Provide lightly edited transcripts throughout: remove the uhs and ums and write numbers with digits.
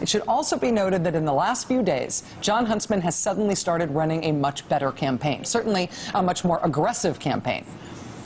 It should also be noted that in the last few days, Jon Huntsman has suddenly started running a much better campaign, certainly a much more aggressive campaign.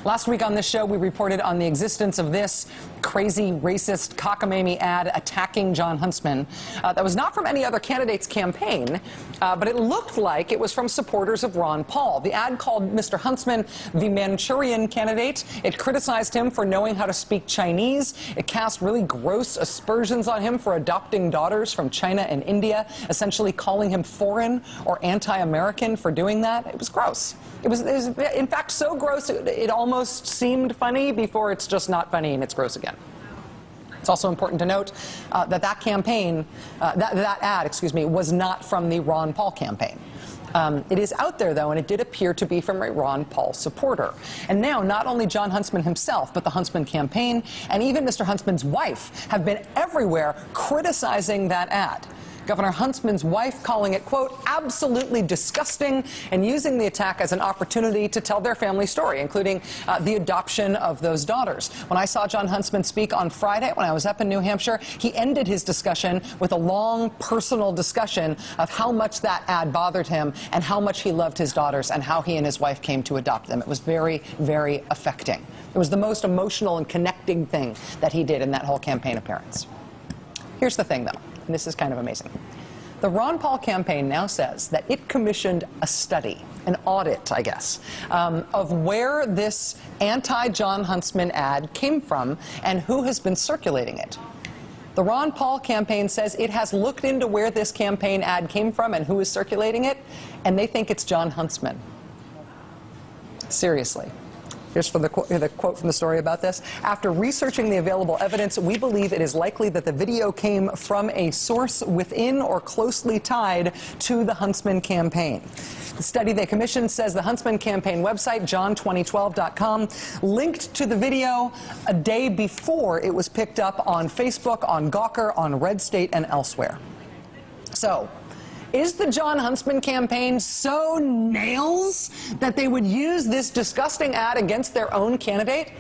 Last week on this show, we reported on the existence of this crazy, racist, cockamamie ad attacking Jon Huntsman that was not from any other candidate's campaign, but it looked like it was from supporters of Ron Paul. The ad called Mr. Huntsman the Manchurian candidate. It criticized him for knowing how to speak Chinese. It cast really gross aspersions on him for adopting daughters from China and India, essentially calling him foreign or anti-American for doing that. It was gross. It was in fact, so gross it almost seemed funny before it's just not funny and it's gross again. It's also important to note that campaign, that ad, excuse me, was not from the Ron Paul campaign. It is out there, though, and it did appear to be from a Ron Paul supporter. And now, not only Jon Huntsman himself, but the Huntsman campaign and even Mr. Huntsman's wife have been everywhere criticizing that ad. Governor Huntsman's wife calling it, quote, absolutely disgusting, and using the attack as an opportunity to tell their family story, including the adoption of those daughters. When I saw Jon Huntsman speak on Friday when I was up in New Hampshire, he ended his discussion with a long personal discussion of how much that ad bothered him and how much he loved his daughters and how he and his wife came to adopt them. It was very, very affecting. It was the most emotional and connecting thing that he did in that whole campaign appearance. Here's the thing, though. And this is kind of amazing. The Ron Paul campaign now says that it commissioned a study, an audit, I guess, of where this anti-Jon Huntsman ad came from and who has been circulating it. The Ron Paul campaign says it has looked into where this campaign ad came from and who is circulating it, and they think it's Jon Huntsman. Seriously. Here's the quote from the story about this. After researching the available evidence, we believe it is likely that the video came from a source within or closely tied to the Huntsman campaign. The study they commissioned says the Huntsman campaign website, john2012.com, linked to the video a day before it was picked up on Facebook, on Gawker, on Red State, and elsewhere. So, is the Jon Huntsman campaign so nails that they would use this disgusting ad against their own candidate,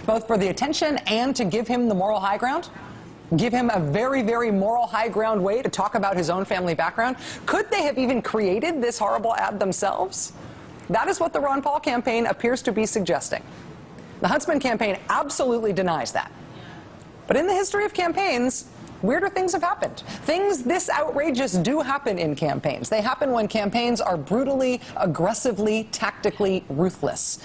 both for the attention and to give him the moral high ground? Give him a very, very moral high ground way to talk about his own family background? Could they have even created this horrible ad themselves? That is what the Ron Paul campaign appears to be suggesting. The Huntsman campaign absolutely denies that. But in the history of campaigns, weirder things have happened. Things this outrageous do happen in campaigns. They happen when campaigns are brutally, aggressively, tactically ruthless.